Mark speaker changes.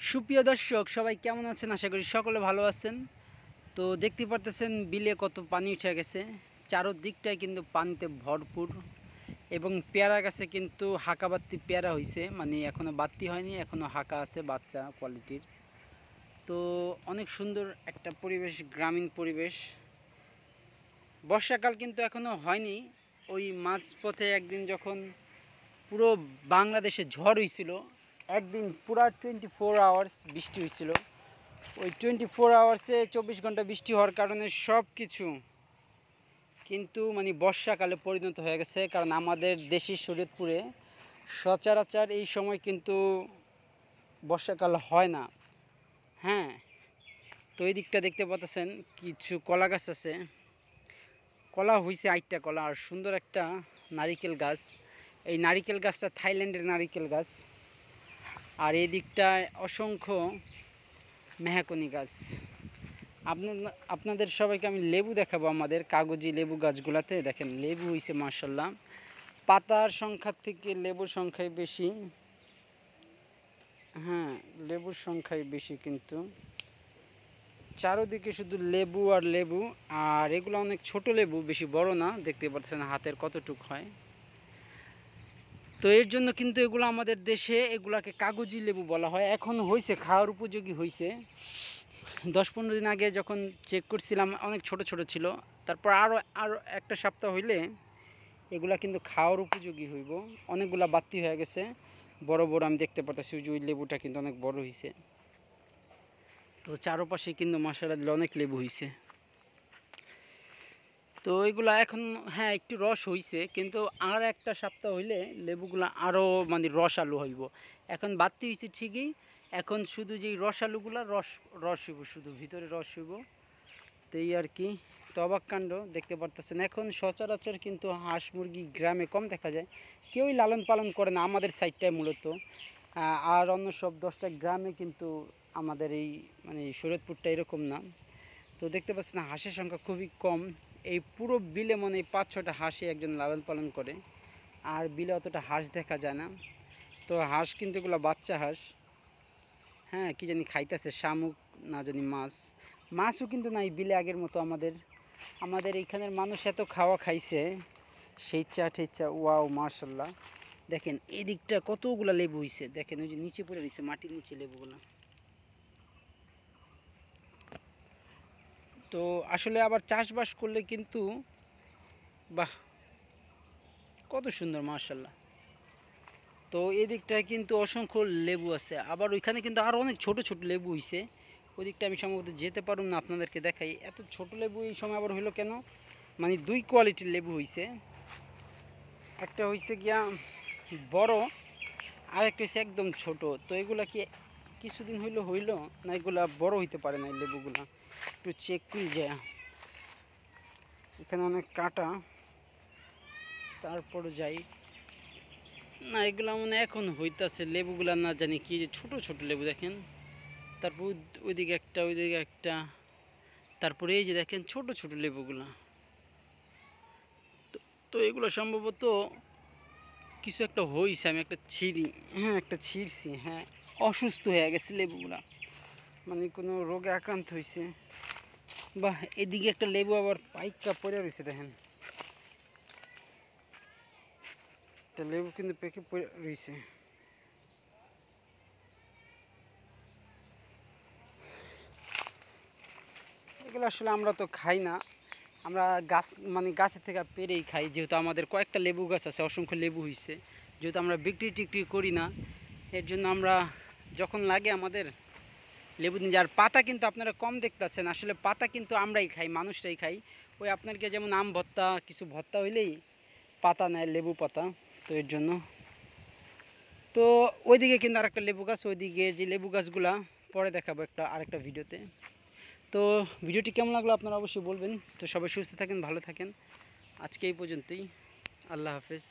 Speaker 1: সুপ্রিয় দর্শক সবাই কেমন আছেন? আশা করি সকলে ভালো আছেন। তো দেখতে পারতেছেন বিলে কত পানি উঠে গেছে, চারদিকটাই কিন্তু পানিতে ভরপুর এবং পেয়ারা গাছে কিন্তু হাঁকা বাত্তি পেয়ারা হয়েছে, মানে এখনও বাত্তি হয়নি, এখনও হাঁকা আছে বাচ্চা কোয়ালিটির। তো অনেক সুন্দর একটা পরিবেশ, গ্রামীণ পরিবেশ। বর্ষাকাল কিন্তু এখনও হয়নি। ওই মাঝপথে একদিন যখন পুরো বাংলাদেশে ঝড় হয়েছিল, একদিন পুরা 24 আওয়ার্স বৃষ্টি হয়েছিল। ওই 24 আওয়ার্সে 24 ঘন্টা বৃষ্টি হওয়ার কারণে সব কিছু কিন্তু মানে বর্ষাকালে পরিণত হয়ে গেছে। কারণ আমাদের দেশের শরীয়তপুরে সচরাচর এই সময় কিন্তু বর্ষাকাল হয় না। হ্যাঁ, তো এই দিকটা দেখতে পাচ্ছেন কিছু কলা গাছ আছে, কলা হয়েছে 8টা কলা, আর সুন্দর একটা নারিকেল গাছ। এই নারিকেল গাছটা থাইল্যান্ডের নারিকেল গাছ। আর এই দিকটায় অসংখ্য মেহগনি গাছ। আপনাদের সবাইকে আমি লেবু দেখাবো, আমাদের কাগজি লেবু গাছগুলাতে দেখেন লেবু হয়েছে মাশাআল্লাহ। পাতার সংখ্যার থেকে লেবুর সংখ্যাই বেশি। হ্যাঁ, লেবুর সংখ্যাই বেশি, কিন্তু চারোদিকে শুধু লেবু আর লেবু। আর এগুলো অনেক ছোট লেবু, বেশি বড় না, দেখতে পাচ্ছেন হাতের কতটুক হয়। তো এর জন্য কিন্তু এগুলো আমাদের দেশে এগুলাকে কাগজি লেবু বলা হয়। এখন হয়েছে, খাওয়ার উপযোগী হয়েছে। 10-15 দিন আগে যখন চেক করছিলাম অনেক ছোট ছোট ছিল। তারপর আরও একটা সপ্তাহ হইলে এগুলা কিন্তু খাওয়ার উপযোগী হইব। অনেকগুলা বাতি হয়ে গেছে, বড় বড় আমি দেখতে পাচ্ছি। ওই লেবুটা কিন্তু অনেক বড় হয়েছে। তো চারপাশে কিন্তু মাশাআল্লাহ অনেক লেবু হয়েছে। তো এগুলা এখন হ্যাঁ একটু রস হইছে, কিন্তু আর একটা সপ্তাহ হইলে লেবুগুলা আরও মানে রস আলু হইব। এখন বাড়তি হয়েছে ঠিকই, এখন শুধু যেই রস আলুগুলা রস হইব, শুধু ভিতরে রস হইব। তো এই আর কি। তো অবাক কাণ্ড দেখতে পারতেছেন। এখন সচরাচর কিন্তু হাঁস মুরগি গ্রামে কম দেখা যায়, কেউই লালন পালন করে না আমাদের সাইডটায় মূলত। আর অন্য সব 10টা গ্রামে কিন্তু আমাদের এই মানে শরীয়তপুরটা এরকম না। তো দেখতে পাচ্ছেন হাঁসের সংখ্যা খুবই কম। এই পুরো বিলে মানে 5-6টা হাঁসই একজন লালন পালন করে, আর বিলে অতটা হাঁস দেখা যায় না। তো হাঁস কিন্তু এগুলো বাচ্চা হাঁস। হ্যাঁ, কি জানি খাইতেছে, শামুক না জানি মাছও কিন্তু নাই বিলে আগের মতো। আমাদের এইখানের মানুষ এত খাওয়া খাইছে, সেই চা ঠেচা, ওয়াও মাশাল্লাহ। দেখেন এই দিকটা কতগুলো লেবু হয়েছে, দেখেন ওই যে নিচে পড়ে রয়েছে মাটির নিচে লেবুগুলো। তো আসলে আবার চাষবাস করলে কিন্তু বাহ, কত সুন্দর মাশাল্লাহ। তো এই দিকটায় কিন্তু অসংখ্য লেবু আছে। আবার ওইখানে কিন্তু আরও অনেক ছোট ছোট লেবু হয়েছে। ওই দিকটা আমি সম্ভবত যেতে পারুম না, আপনাদেরকে দেখাই। এত ছোট লেবু এই সময় আবার হইলো কেন, মানে 2 কোয়ালিটির লেবু হয়েছে। একটা হয়েছে গিয়া বড়, আর একটা হচ্ছে একদম ছোট। তো এগুলা কি কিছুদিন হইলো না, এগুলা বড় হইতে পারে না এই লেবুগুলা। একটু চেক করি যায়, এখানে অনেক কাটা, তারপরে যাই না। এগুলা মানে এখন হইতাছে লেবুগুলা, না জানি কি যে ছোট ছোট লেবু দেখেন। তারপর ওইদিকে একটা, ওইদিকে একটা, তারপরে এই যে দেখেন ছোট ছোট লেবুগুলা। তো এগুলো সম্ভবত কিছু একটা হয়েছে, আমি একটা হ্যাঁ একটা ছিঁড়ছি, হ্যাঁ অসুস্থ হয়ে গেছে লেবুগুলা, মানে কোনো রোগে আক্রান্ত হয়েছে। বাহ, এদিকে একটা লেবু আবার পাইকা পড়ে রয়েছে দেখেন, একটা লেবু কিন্তু পেকে পড়ে রয়েছে। এগুলো আসলে আমরা তো খাই না, আমরা গাছ মানে গাছের থেকে পেরেই খাই। যেহেতু আমাদের কয়েকটা লেবু গাছ আছে, অসংখ্য লেবু হয়েছে, যেহেতু আমরা বিক্রি টিক্রি করি না, এর জন্য আমরা যখন লাগে আমাদের লেবু নিয়ে। আর পাতা কিন্তু আপনারা কম দেখতেছেন, আসলে পাতা কিন্তু আমরাই খাই, মানুষরাই খাই। ওই আপনাকে যেমন আম ভর্তা, কিছু ভর্তা হইলেই পাতা নেয়, লেবু পাতা। তো এর জন্য তো ওইদিকে কিন্তু আরেকটা লেবু গাছ, ওইদিকে যে লেবু গাছগুলা পরে দেখাবো আরেকটা ভিডিওতে। তো ভিডিওটি কেমন লাগলো আপনারা অবশ্যই বলবেন। তো সবাই সুস্থ থাকেন, ভালো থাকেন। আজকে এই পর্যন্তই। আল্লাহ হাফেজ।